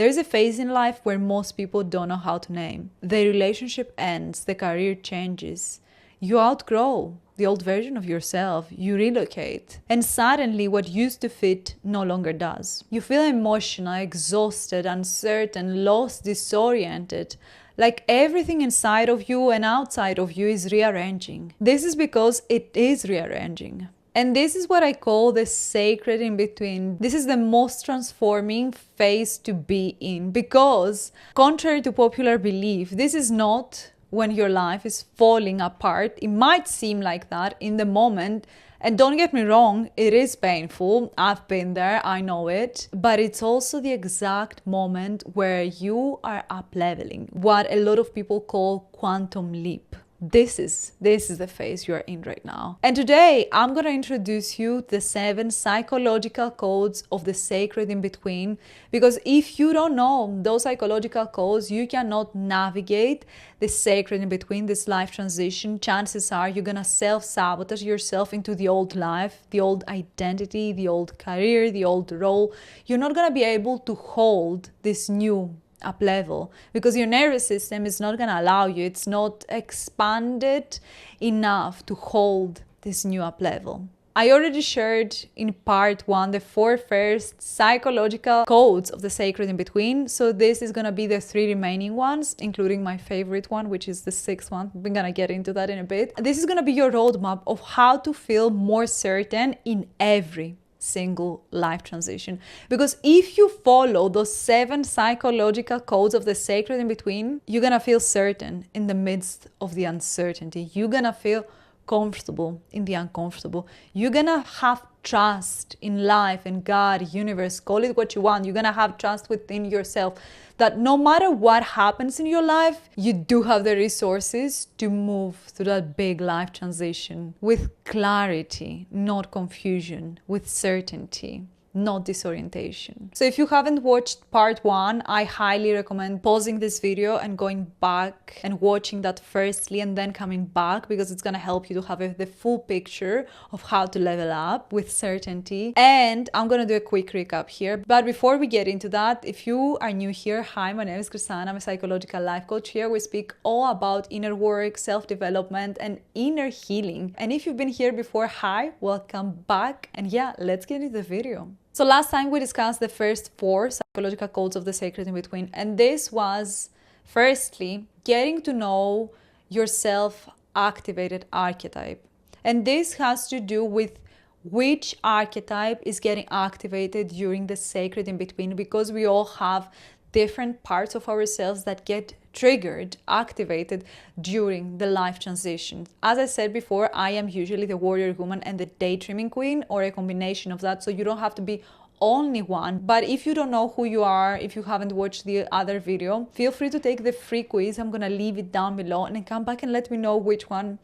There's a phase in life where most people don't know how to name. The relationship ends, the career changes. You outgrow the old version of yourself, you relocate, and suddenly what used to fit no longer does. You feel emotional, exhausted, uncertain, lost, disoriented, like everything inside of you and outside of you is rearranging. This is because it is rearranging. And this is what I call the sacred in between. This is the most transforming phase to be in because, contrary to popular belief, this is not when your life is falling apart. It might seem like that in the moment. And don't get me wrong, it is painful. I've been there, I know it. But it's also the exact moment where you are up leveling, what a lot of people call quantum leap. This is the phase you are in right now. And today I'm going to introduce you the 7 psychological codes of the sacred in between, because if you don't know those psychological codes, you cannot navigate the sacred in between, this life transition. Chances are you're going to self-sabotage yourself into the old life, the old identity, the old career, the old role. You're not going to be able to hold this new up level because your nervous system is not going to allow you. It's not expanded enough to hold this new up level. I already shared in part 1 the 4 first psychological codes of the sacred in between. So this is going to be the 3 remaining ones, including my favorite one, which is the 6th one. We're going to get into that in a bit. This is going to be your roadmap of how to feel more certain in every single life transition. Because if you follow those 7 psychological codes of the sacred in between, you're gonna feel certain in the midst of the uncertainty. You're gonna feel comfortable in the uncomfortable. You're gonna have trust in life and God, universe, call it what you want. You're gonna have trust within yourself that no matter what happens in your life, you do have the resources to move through that big life transition with clarity, not confusion, with certainty, not disorientation. So if you haven't watched part 1, I highly recommend pausing this video and going back and watching that firstly and then coming back, because it's going to help you to have the full picture of how to level up with certainty. And I'm going to do a quick recap here. But before we get into that, if you are new here, hi, my name is Christina. I'm a psychological life coach. Here we speak all about inner work, self-development, and inner healing. And if you've been here before, hi, welcome back. And yeah, let's get into the video. So last time we discussed the first 4 psychological codes of the sacred in between. And this was, firstly, getting to know your self-activated archetype. And this has to do with which archetype is getting activated during the sacred in between, because we all have different parts of ourselves that get triggered, activated during the life transition. As I said before, I am usually the warrior woman and the daydreaming queen, or a combination of that. So you don't have to be only one. But if you don't know who you are, if you haven't watched the other video, feel free to take the free quiz. I'm gonna leave it down below, and then come back and let me know which one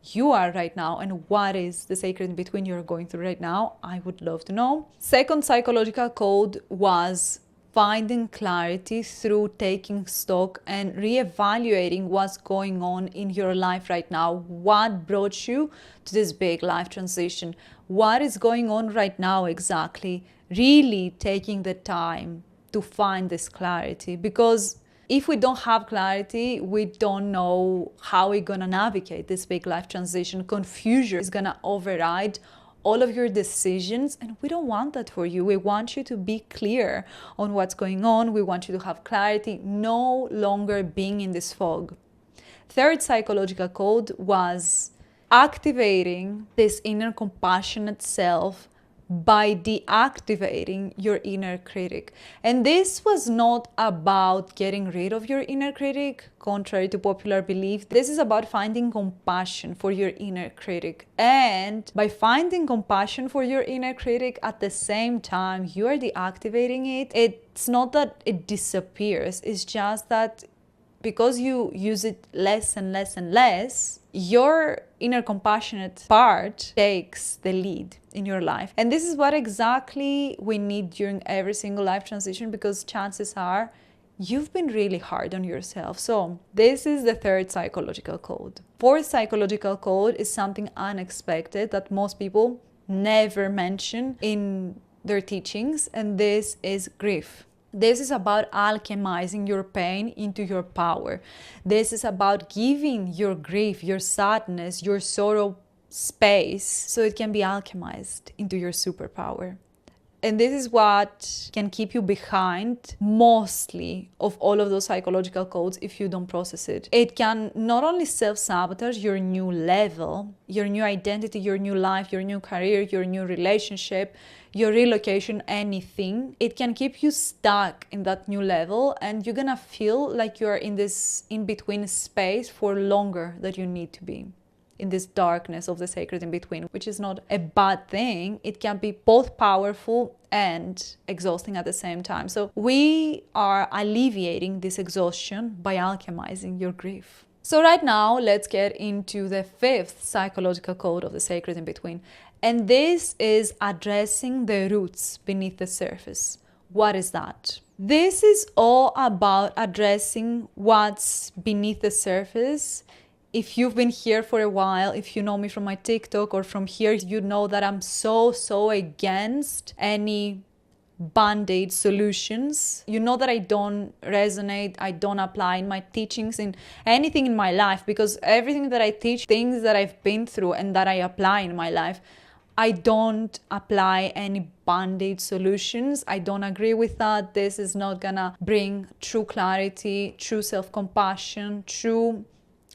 you are right now and what is the sacred in between you're going through right now. I would love to know. Second psychological code was finding clarity through taking stock and reevaluating what's going on in your life right now. What brought you to this big life transition? What is going on right now exactly? Really taking the time to find this clarity, because if we don't have clarity, we don't know how we're gonna navigate this big life transition. Confusion is gonna override all of your decisions, and we don't want that for you. We want you to be clear on what's going on. We want you to have clarity, no longer being in this fog. Third psychological code was activating this inner compassionate self by deactivating your inner critic. And this was not about getting rid of your inner critic, contrary to popular belief. This is about finding compassion for your inner critic. And by finding compassion for your inner critic, at the same time you are deactivating it. It's not that it disappears, it's just that because you use it less and less and less, your inner compassionate part takes the lead in your life. And this is what exactly we need during every single life transition, because chances are you've been really hard on yourself. So this is the third psychological code. Fourth psychological code is something unexpected that most people never mention in their teachings, and this is grief. This is about alchemizing your pain into your power. This is about giving your grief, your sadness, your sorrow space so it can be alchemized into your superpower. And this is what can keep you behind mostly of all of those psychological codes if you don't process it. It can not only self-sabotage your new level, your new identity, your new life, your new career, your new relationship, your relocation, anything. It can keep you stuck in that new level, and you're gonna feel like you're in this in-between space for longer than you need to be. In this darkness of the sacred in between, which is not a bad thing. It can be both powerful and exhausting at the same time. So we are alleviating this exhaustion by alchemizing your grief. So right now, let's get into the 5th psychological code of the sacred in between. And this is addressing the roots beneath the surface. What is that? This is all about addressing what's beneath the surface. If you've been here for a while, if you know me from my TikTok or from here, you know that I'm so against any band-aid solutions. You know that I don't resonate, I don't apply in my teachings in anything in my life, because everything that I teach, things that I've been through and that I apply in my life, I don't apply any band-aid solutions. I don't agree with that. This is not gonna bring true clarity, true self-compassion, true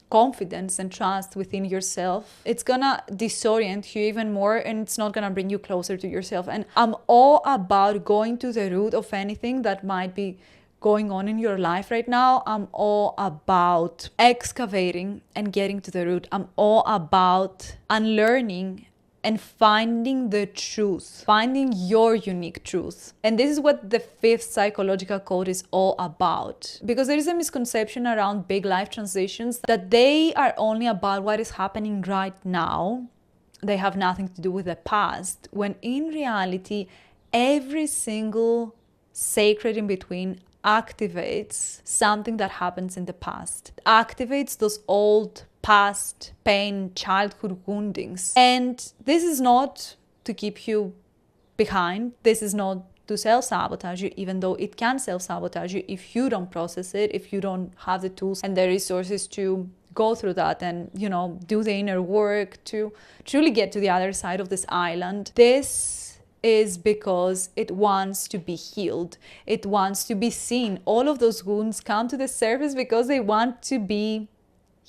confidence and trust within yourself. It's gonna disorient you even more, and it's not gonna bring you closer to yourself. And I'm all about going to the root of anything that might be going on in your life right now. I'm all about excavating and getting to the root. I'm all about unlearning and finding the truth, finding your unique truth. And this is what the 5th psychological code is all about. Because there is a misconception around big life transitions that they are only about what is happening right now. They have nothing to do with the past, when in reality, every single sacred in between activates something that happens in the past. It activates those old past pain, childhood woundings. And this is not to keep you behind. This is not to self-sabotage you, even though it can self-sabotage you if you don't process it, if you don't have the tools and the resources to go through that and, you know, do the inner work to truly get to the other side of this island. This is because it wants to be healed. It wants to be seen. All of those wounds come to the surface because they want to be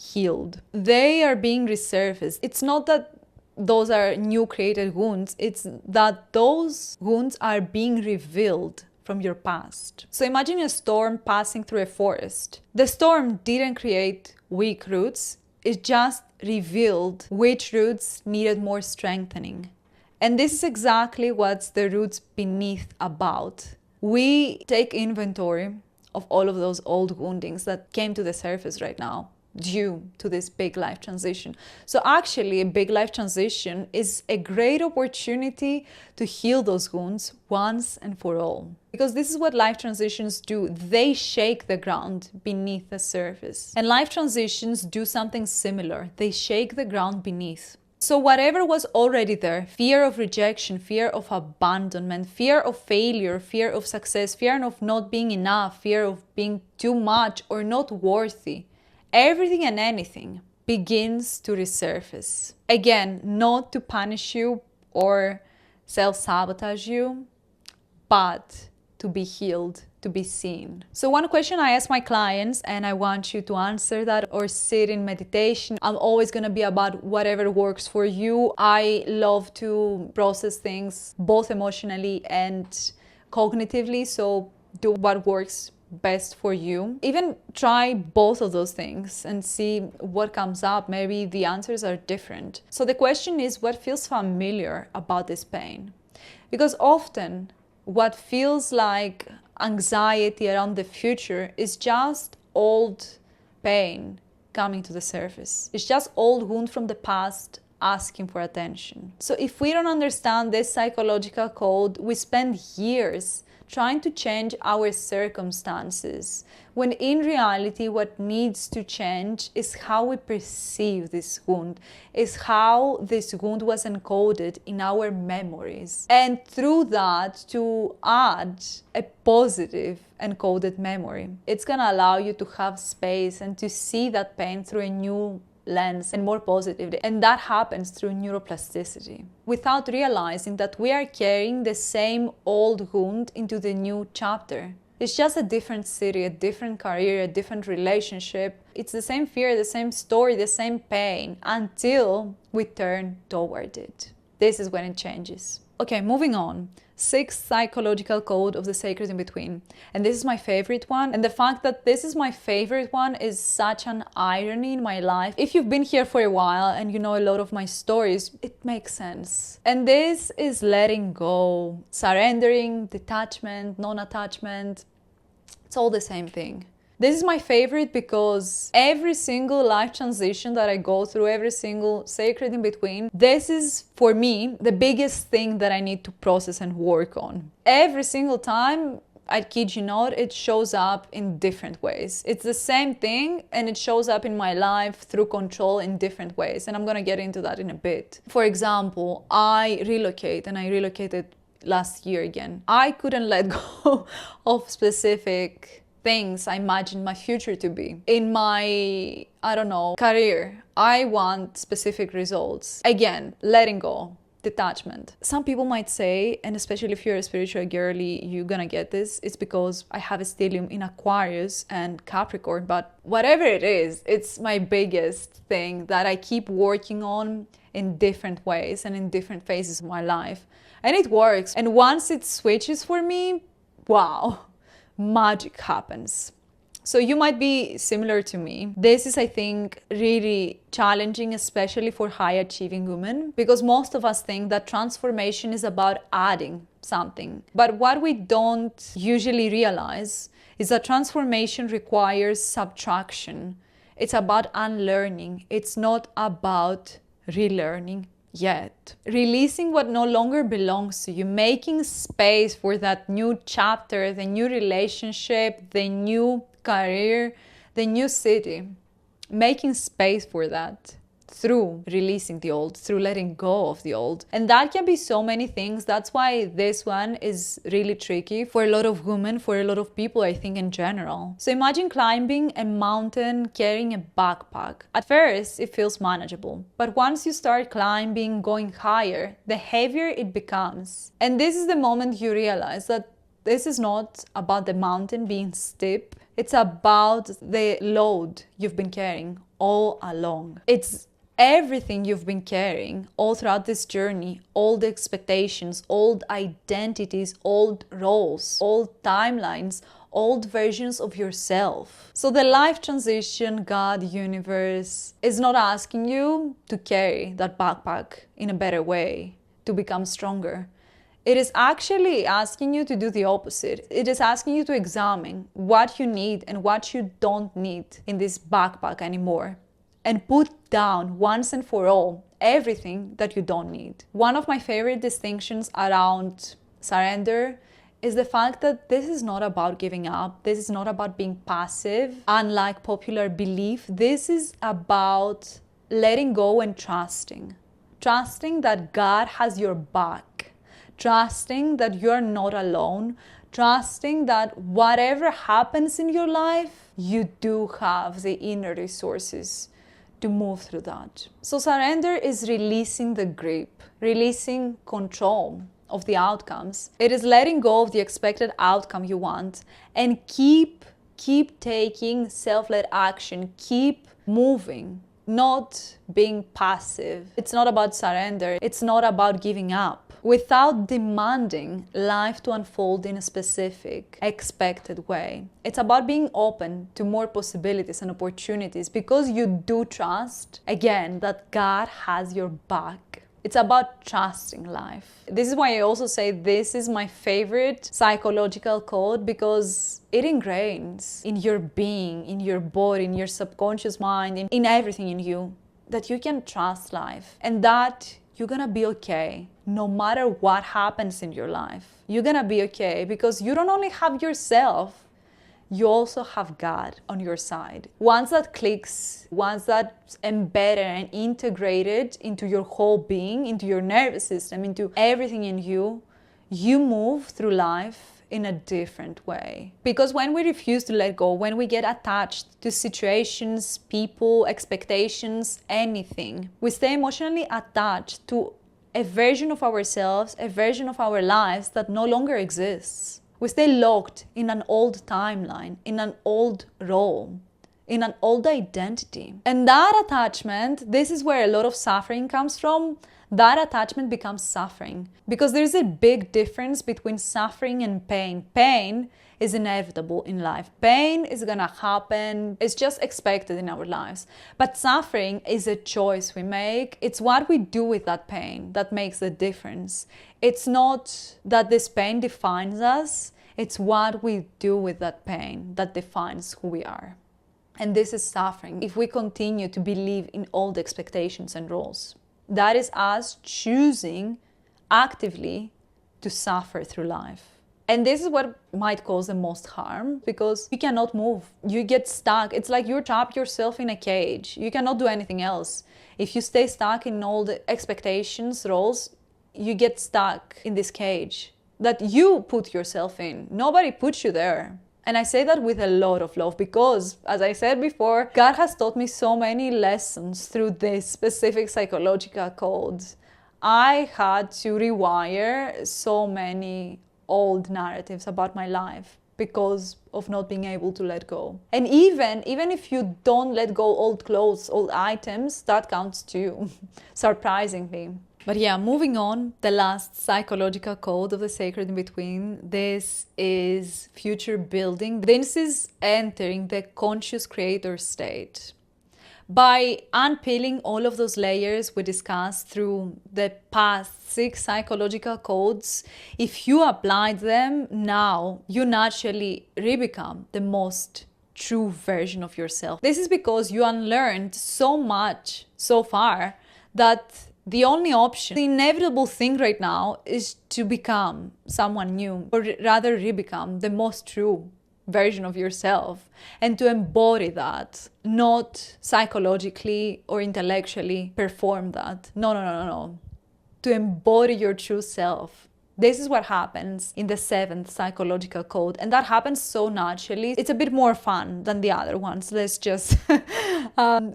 healed. They are being resurfaced. It's not that those are new created wounds, it's that those wounds are being revealed from your past. So imagine a storm passing through a forest. The storm didn't create weak roots, it just revealed which roots needed more strengthening. And this is exactly what's the roots beneath about. We take inventory of all of those old woundings that came to the surface right now due to this big life transition. So actually, a big life transition is a great opportunity to heal those wounds once and for all. Because this is what life transitions do. They shake the ground beneath the surface. And life transitions do something similar. They shake the ground beneath. So whatever was already there, fear of rejection, fear of abandonment, fear of failure, fear of success, fear of not being enough, fear of being too much or not worthy, everything and anything begins to resurface. Again, not to punish you or self-sabotage you, but to be healed, to be seen. So one question I ask my clients, and I want you to answer that or sit in meditation. I'm always going to be about whatever works for you. I love to process things both emotionally and cognitively, so do what works best for you. Even try both of those things and see what comes up. Maybe the answers are different. So the question is, what feels familiar about this pain? Because often what feels like anxiety around the future is just old pain coming to the surface. It's just old wound from the past asking for attention. So if we don't understand this psychological code, we spend years trying to change our circumstances, when in reality what needs to change is how we perceive this wound, is how this wound was encoded in our memories. And through that, to add a positive encoded memory. It's gonna allow you to have space and to see that pain through a new lens and more positively. And that happens through neuroplasticity, without realizing that we are carrying the same old wound into the new chapter. It's just a different city, a different career, a different relationship. It's the same fear, the same story, the same pain, until we turn toward it. This is when it changes. Okay, moving on. 6th psychological code of the sacred in between. And this is my favorite one. And the fact that this is my favorite one is such an irony in my life. If you've been here for a while and you know a lot of my stories, it makes sense. And this is letting go, surrendering, detachment, non-attachment. It's all the same thing. This is my favorite because every single life transition that I go through, every single sacred in between, this is, for me, the biggest thing that I need to process and work on. Every single time, I kid you not, it shows up in different ways. It's the same thing and it shows up in my life through control in different ways. And I'm gonna get into that in a bit. For example, I relocated last year again. I couldn't let go of specific things I imagined my future to be. In my, career, I want specific results. Again, letting go, detachment. Some people might say, and especially if you're a spiritual girly, you're gonna get this, it's because I have a stellium in Aquarius and Capricorn, but whatever it is, it's my biggest thing that I keep working on in different ways and in different phases of my life. And it works. And once it switches for me, wow, magic happens. So you might be similar to me. This is, I think, really challenging, especially for high achieving women, because most of us think that transformation is about adding something. But what we don't usually realize is that transformation requires subtraction. It's about unlearning. It's not about relearning yet. Releasing what no longer belongs to you, making space for that new chapter, the new relationship, the new career, the new city. Making space for that through releasing the old, through letting go of the old. And that can be so many things. That's why this one is really tricky for a lot of women, for a lot of people, I think, in general. So imagine climbing a mountain carrying a backpack. At first, it feels manageable. But once you start climbing, going higher, the heavier it becomes. And this is the moment you realize that this is not about the mountain being steep. It's about the load you've been carrying all along. It's everything you've been carrying all throughout this journey, old expectations, old identities, old roles, old timelines, old versions of yourself. So the life transition, God, universe, is not asking you to carry that backpack in a better way, to become stronger. It is actually asking you to do the opposite. It is asking you to examine what you need and what you don't need in this backpack anymore. And put down once and for all everything that you don't need. One of my favorite distinctions around surrender is the fact that this is not about giving up. This is not about being passive, unlike popular belief. This is about letting go and trusting. Trusting that God has your back. Trusting that you're not alone. Trusting that whatever happens in your life, you do have the inner resources to move through that. So surrender is releasing the grip, releasing control of the outcomes. It is letting go of the expected outcome you want and keep taking self-led action, keep moving, not being passive. It's not about surrender. It's not about giving up. Without demanding life to unfold in a specific, expected way. It's about being open to more possibilities and opportunities because you do trust, again, that God has your back. It's about trusting life. This is why I also say this is my favorite psychological code because it ingrains in your being, in your body, in your subconscious mind, in everything in you, that you can trust life and that you're gonna be okay. No matter what happens in your life, you're gonna be okay because you don't only have yourself, you also have God on your side. Once that clicks, once that's embedded and integrated into your whole being, into your nervous system, into everything in you, you move through life in a different way. Because when we refuse to let go, when we get attached to situations, people, expectations, anything, we stay emotionally attached to a version of ourselves, a version of our lives that no longer exists. We stay locked in an old timeline, in an old role, in an old identity. And that attachment, this is where a lot of suffering comes from. That attachment becomes suffering because there's a big difference between suffering and pain. Pain is inevitable in life. Pain is gonna happen. It's just expected in our lives. But suffering is a choice we make. It's what we do with that pain that makes the difference. It's not that this pain defines us. It's what we do with that pain that defines who we are. And this is suffering if we continue to believe in old expectations and roles. That is us choosing actively to suffer through life. And this is what might cause the most harm because you cannot move. You get stuck. It's like you trap yourself in a cage. You cannot do anything else. If you stay stuck in all the expectations, roles, you get stuck in this cage that you put yourself in. Nobody puts you there. And I say that with a lot of love because, as I said before, God has taught me so many lessons through this specific psychological codes. I had to rewire so many old narratives about my life because of not being able to let go. And even if you don't let go old clothes, old items, that counts too, surprisingly. But yeah, moving on, the last psychological code of the sacred in between, this is future building. This is entering the conscious creator state. By unpeeling all of those layers we discussed through the past 6 psychological codes, if you applied them now, you naturally re-become the most true version of yourself. This is because you unlearned so much so far that the only option, the inevitable thing right now is to become someone new, or rather re-become the most true version of yourself and to embody that, not psychologically or intellectually perform that. No. To embody your true self. This is what happens in the 7th psychological code, and that happens so naturally. It's a bit more fun than the other ones. Let's just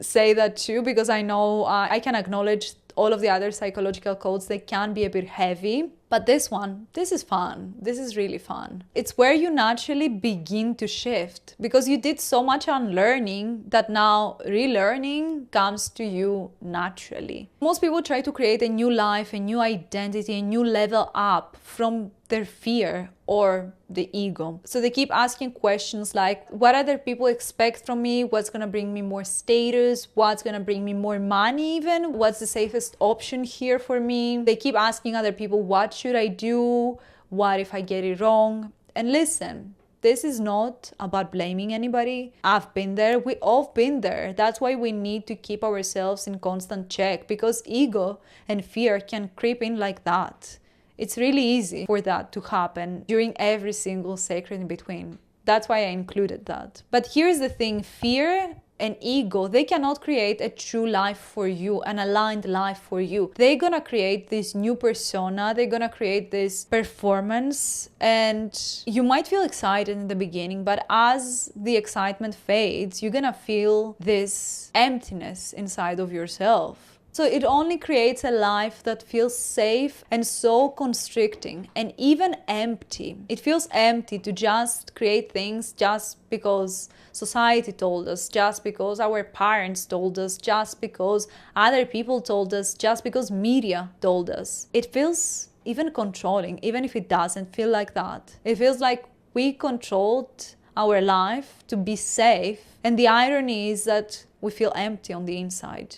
say that too, because I know I can acknowledge all of the other psychological codes, they can be a bit heavy. But this one, this is fun. This is really fun. It's where you naturally begin to shift because you did so much unlearning that now relearning comes to you naturally. Most people try to create a new life, a new identity, a new level up from their fear or the ego. So they keep asking questions like, what other people expect from me? What's gonna bring me more status? What's gonna bring me more money even? What's the safest option here for me? They keep asking other people, what should I do? What if I get it wrong? And listen, this is not about blaming anybody. I've been there. We all been there. That's why we need to keep ourselves in constant check because ego and fear can creep in like that. It's really easy for that to happen during every single sacred in between. That's why I included that. But here's the thing, fear and ego, they cannot create a true life for you, an aligned life for you. They're gonna create this new persona, they're gonna create this performance, and you might feel excited in the beginning, but as the excitement fades, you're gonna feel this emptiness inside of yourself. So it only creates a life that feels safe and so constricting and even empty. It feels empty to just create things just because society told us, just because our parents told us, just because other people told us, just because media told us. It feels even controlling, even if it doesn't feel like that. It feels like we controlled our life to be safe, and the irony is that we feel empty on the inside.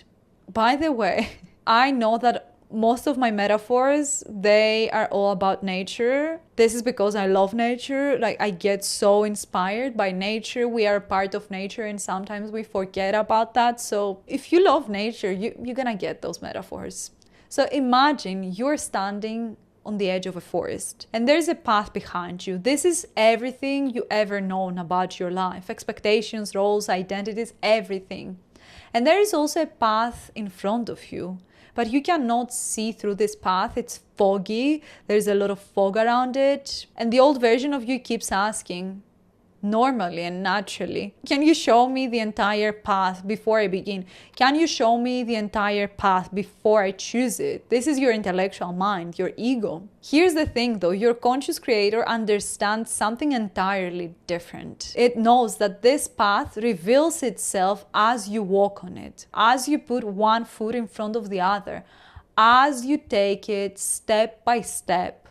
By the way, I know that most of my metaphors, they are all about nature. This is because I love nature. Like, I get so inspired by nature. We are part of nature and sometimes we forget about that. So if you love nature, you're gonna get those metaphors. So imagine you're standing on the edge of a forest and there's a path behind you. This is everything you ever known about your life, expectations, roles, identities, everything. And there is also a path in front of you, but you cannot see through this path. It's foggy, there's a lot of fog around it, and the old version of you keeps asking, normally and naturally, can you show me the entire path before I begin? Can you show me the entire path before I choose it? This is your intellectual mind, your ego. Here's the thing though, your conscious creator understands something entirely different. It knows that this path reveals itself as you walk on it, as you put one foot in front of the other, as you take it step by step,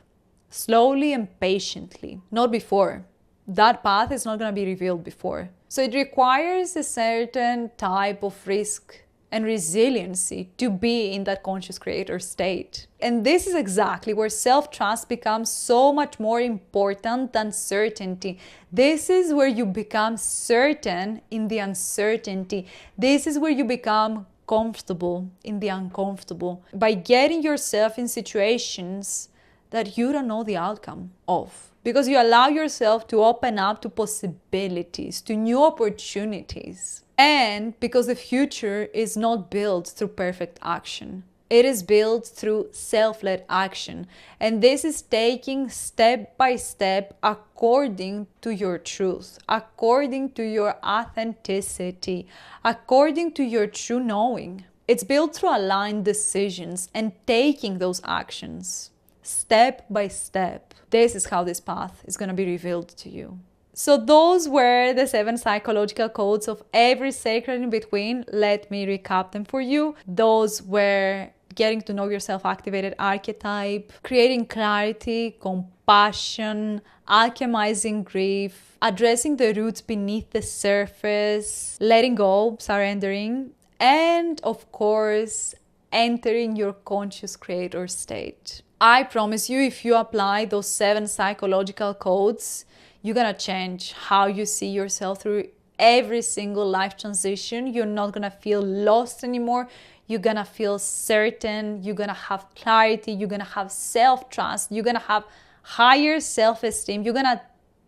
slowly and patiently, not before. That path is not going to be revealed before. So it requires a certain type of risk and resiliency to be in that conscious creator state. And this is exactly where self-trust becomes so much more important than certainty. This is where you become certain in the uncertainty. This is where you become comfortable in the uncomfortable, by getting yourself in situations that you don't know the outcome of. Because you allow yourself to open up to possibilities, to new opportunities. And because the future is not built through perfect action. It is built through self-led action. And this is taking step by step according to your truth, according to your authenticity, according to your true knowing. It's built through aligned decisions and taking those actions. Step by step. This is how this path is going to be revealed to you. So those were the 7 psychological codes of every sacred in between. Let me recap them for you. Those were getting to know your self-activated archetype, creating clarity, compassion, alchemizing grief, addressing the roots beneath the surface, letting go, surrendering, and of course, entering your conscious creator state. I promise you, if you apply those 7 psychological codes, you're gonna change how you see yourself through every single life transition. You're not gonna feel lost anymore. You're gonna feel certain. You're gonna have clarity. You're gonna have self-trust. You're gonna have higher self-esteem. You're gonna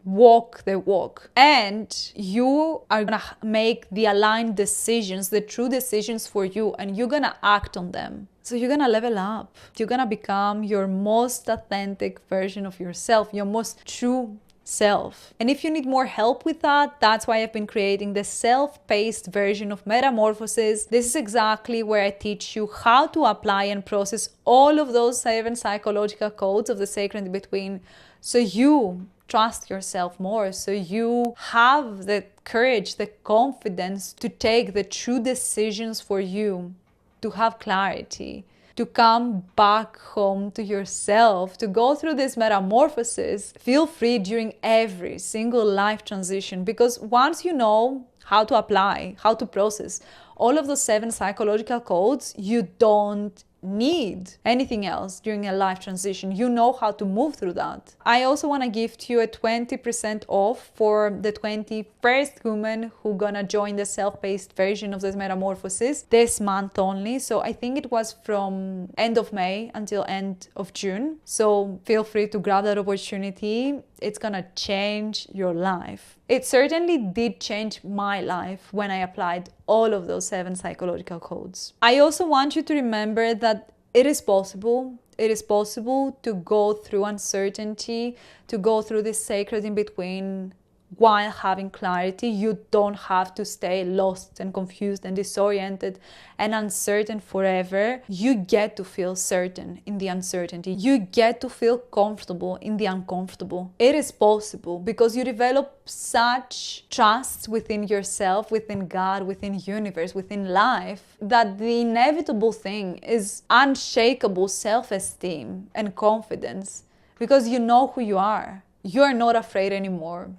walk the walk. And you are gonna make the aligned decisions, the true decisions for you, and you're gonna act on them. So you're gonna level up. You're gonna become your most authentic version of yourself, your most true self. And if you need more help with that, that's why I've been creating the self-paced version of Metamorphosis. This is exactly where I teach you how to apply and process all of those 7 psychological codes of the sacred in between, so you trust yourself more, so you have the courage, the confidence to take the true decisions for you, to have clarity, to come back home to yourself, to go through this metamorphosis. Feel free during every single life transition, because once you know how to apply, how to process all of those 7 psychological codes, you don't need anything else during a life transition. You know how to move through that. I also want to gift you a 20% off for the 21st women who gonna join the self-paced version of this metamorphosis this month only. So I think it was from end of May until end of June. So feel free to grab that opportunity. It's gonna change your life. It certainly did change my life when I applied all of those 7 psychological codes. I also want you to remember that it is possible. It is possible to go through uncertainty, to go through this sacred in between while having clarity. You don't have to stay lost and confused and disoriented and uncertain forever. You get to feel certain in the uncertainty. You get to feel comfortable in the uncomfortable. It is possible because you develop such trust within yourself, within God, within universe, within life, that the inevitable thing is unshakable self-esteem and confidence, because you know who you are. You are not afraid anymore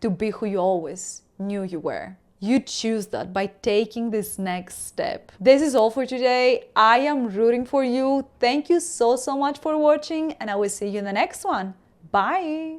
to be who you always knew you were. You choose that by taking this next step. This is all for today. I am rooting for you. Thank you so much for watching, and I will see you in the next one. Bye!